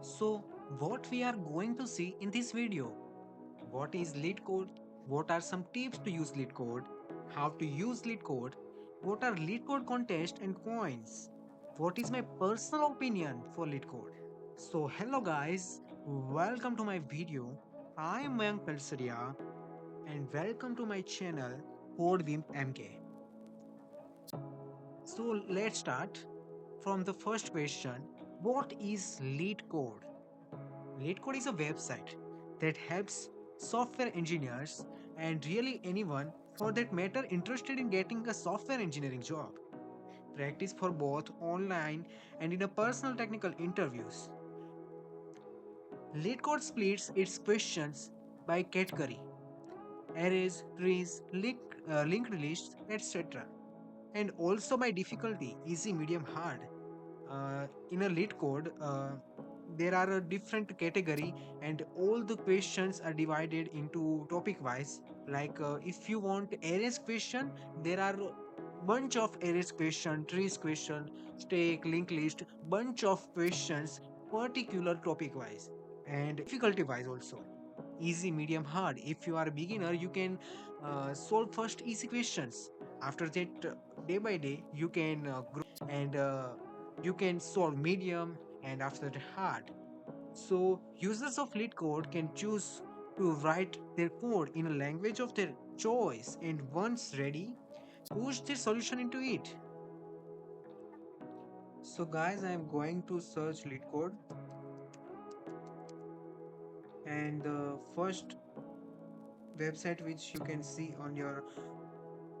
So, what we are going to see in this video? What is leetcode? What are some tips to use leetcode? How to use leetcode? What are leetcode contests and coins? What is my personal opinion for leetcode? So, hello guys, welcome to my video. I am Mayank Pelsaria and welcome to my channel Codewimp MK. So, let's start from the first question. What is leetcode? LeetCode is a website that helps software engineers and really anyone for that matter interested in getting a software engineering job. Practice for both online and in a personal technical interviews. LeetCode splits its questions by category, arrays, trees, linked lists, etc. And also by difficulty, easy, medium, hard. In a lead code, there are a different category and all the questions are divided into topic wise. Like if you want arrays question, there are bunch of arrays question, trees question, stack, linked list, bunch of questions particular topic wise and difficulty wise also. Easy, medium, hard. If you are a beginner, you can solve first easy questions. After that, day by day, you can grow and you can solve medium and after that hard. So users of LeetCode can choose to write their code in a language of their choice and once ready, push their solution into it. So guys, I am going to search LeetCode and the first website which you can see on your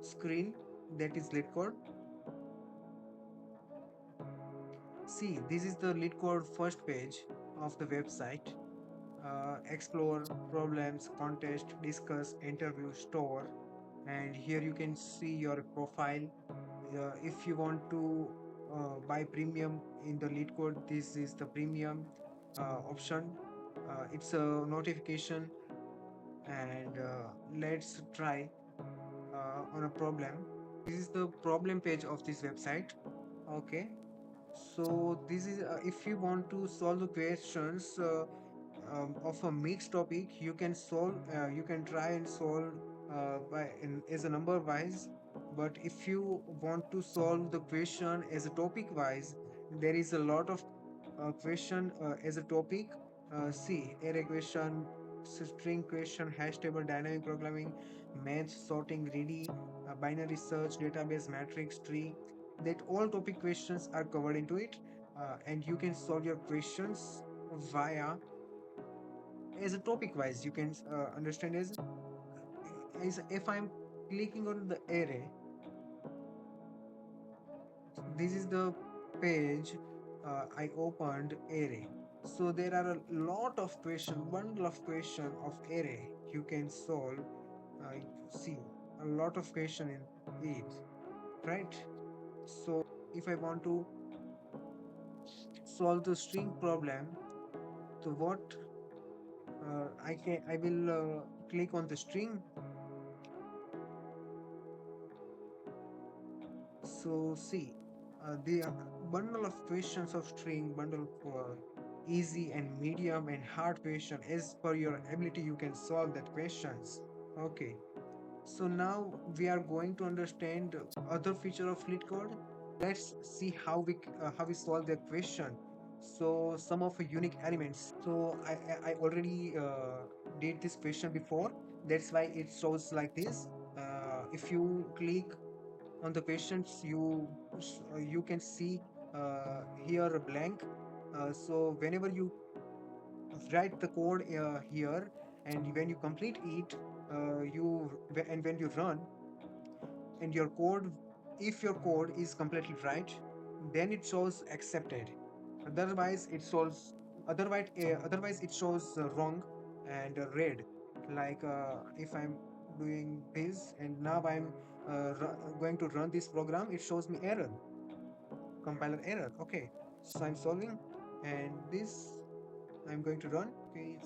screen, that is LeetCode. See, this is the LeetCode first page of the website. Explore, problems, contest, discuss, interview, store, and here you can see your profile. If you want to buy premium in the LeetCode, this is the premium option. It's a notification, and let's try on a problem. This is the problem page of this website. Okay, so this is if you want to solve the questions of a mixed topic, you can solve you can try and solve as a number wise. But if you want to solve the question as a topic wise, there is a lot of question as a topic. See, array question, string question, hash table, dynamic programming, math, sorting, greedy, binary search, database, matrix, tree, that all topic questions are covered into it, and you can solve your questions via as a topic wise. You can understand as if I'm clicking on the array, this is the page I opened array. So there are a lot of question, bundle of question of array you can solve. uh, See, a lot of question in it, right? So if I want to solve the string problem, so what I will click on the string. So see, the bundle of questions of string, bundle for easy and medium and hard question, as per your ability you can solve that questions. Okay, so now we are going to understand other feature of LeetCode. Let's see how we solve the question. So some of the unique elements. So I already did this question before. That's why it shows like this. If you click on the questions, you can see here a blank. So whenever you write the code here, and when you complete it, and when you run and your code, if your code is completely right, then it shows accepted. Otherwise it shows otherwise it shows wrong and red. Like if I'm doing this and now I'm going to run this program, it shows me error, compiler error. Okay, so I'm solving, and this I'm going to run. Okay,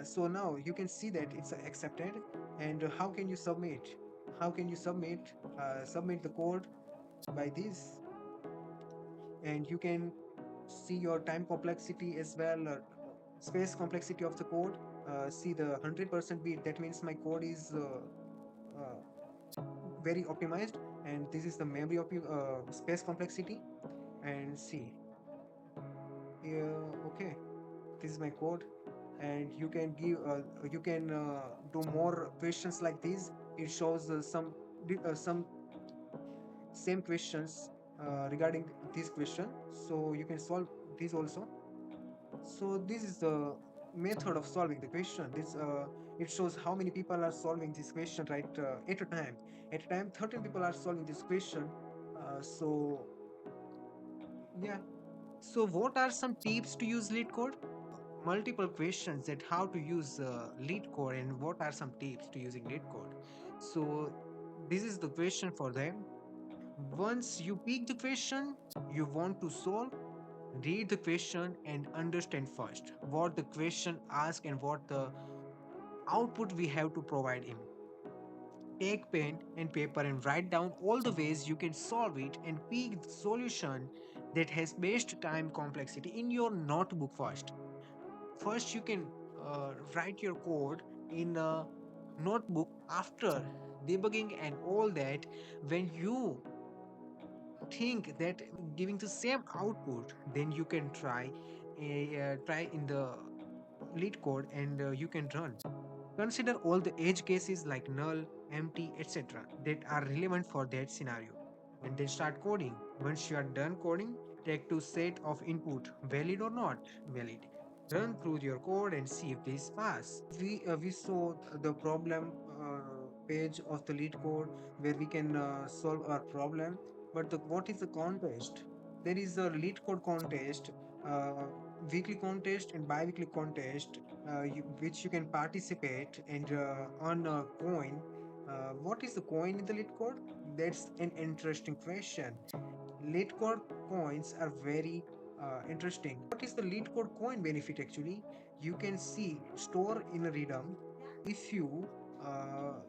so now you can see that it's accepted. And how can you submit? How can you submit the code by this? And you can See your time complexity as well, space complexity of the code. See the 100% beat. That means my code is very optimized, and this is the memory of space complexity. And see, okay, this is my code, and you can do more questions like these. It shows some same questions regarding this question, so you can solve these also. So this is the method of solving the question. This it shows how many people are solving this question, right, at a time. At a time 13 people are solving this question. So yeah. So what are some tips to use lead code? Multiple questions that how to use lead code and what are some tips to using lead code. So this is the question for them. Once you pick the question you want to solve, read the question and understand first what the question asks and what the output we have to provide him. Take pen and paper and write down all the ways you can solve it and pick the solution that has best time complexity in your notebook first. First, you can write your code in a notebook. After debugging and all that, when you think that giving the same output, then you can try in the lead code and you can run. Consider all the edge cases like null, empty, etc. that are relevant for that scenario. And then start coding. Once you are done coding, take to set of input valid or not valid. Run through your code and see if this pass. We saw the problem page of the lead code where we can solve our problem. But what is the contest? There is a lead code contest, uh, weekly contest and bi-weekly contest, which you can participate and earn a coin. What is the coin in the lead code? That's an interesting question. Lead code coins are very interesting. What is the lead code coin benefit actually? You can see store in a redeem. If you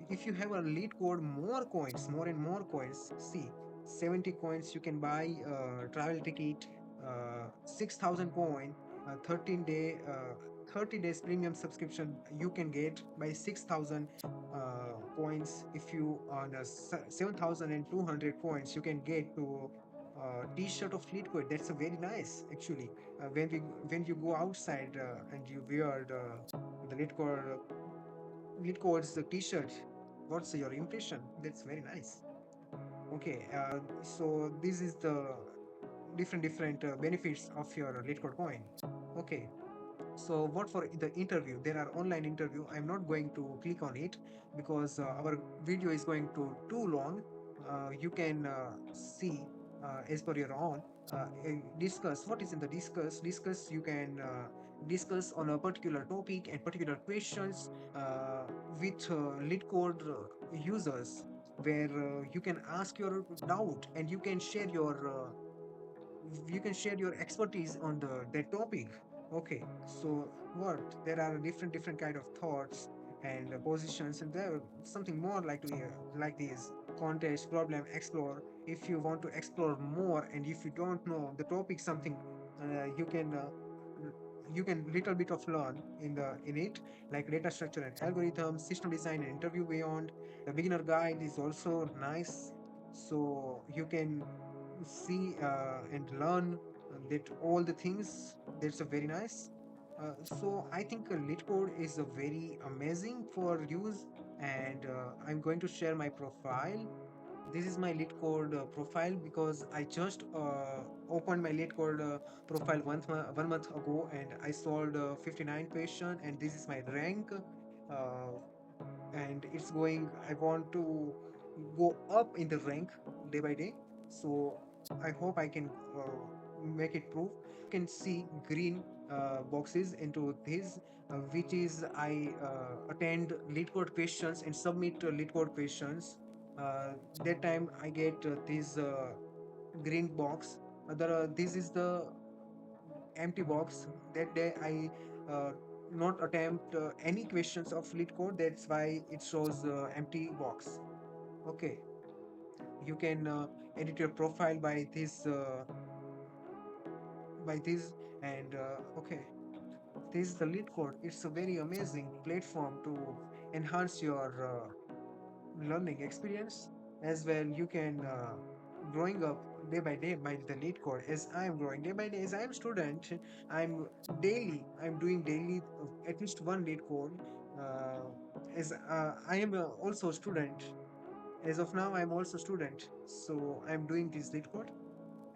if you have a lead code, more coins, more and more coins. See, 70 coins you can buy travel ticket, 6,000 coin, 13 day 30 days premium subscription you can get by 6,000 coins. If you on a 7,200 coins you can get to t-shirt of Fleetwood. That's a very nice actually. When you go outside and you wear the Leetcode's t-shirt, what's your impression? That's very nice. Okay, so this is the different benefits of your Leetcode coin. Okay, so what for the interview? There are online interview. I'm not going to click on it because our video is going to too long. You can see as per your own. Discuss what is in the discuss. Discuss you can discuss on a particular topic and particular questions with lead code users, where you can ask your doubt and you can share your expertise on that topic. Okay, so what there are different kind of thoughts and positions, and there something more like these contest problem explore. If you want to explore more and if you don't know the topic something, you can little bit of learn in it, like data structure and algorithms, system design and interview beyond. The beginner guide is also nice, so you can see and learn that all the things. That's a very nice. So I think lit code is a very amazing for use, and I'm going to share my profile. This is my lit code profile because I just opened my lit code profile 1 month ago, and I solved 59 question, and this is my rank. And it's going, I want to go up in the rank day by day. So I hope I can make it prove. You can see green boxes into this, which is I attend lead code questions and submit lead code questions. uh, that time I get this green box. This is the empty box. That day I not attempt any questions of lead code. That's why it shows empty box. Okay, you can edit your profile by this by this. And okay, this is the lead code. It's a very amazing platform to enhance your learning experience as well. You can growing up day by day by the lead code. As I am growing day by day, as I am student, I'm doing daily at least one lead code. uh, as I am also a student. As of now, I'm also student, so I'm doing this lead code.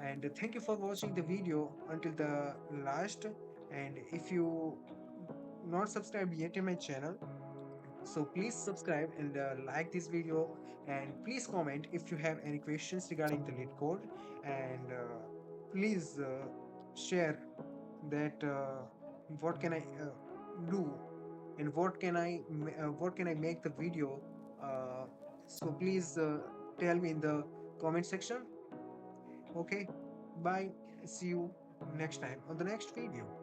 And thank you for watching the video until the last. And if you not subscribed yet to my channel, so please subscribe and like this video, and please comment if you have any questions regarding the lead code. And please share that what can I do, and what can I make the video. uh, so please tell me in the comment section. Okay, bye. See you next time on the next video.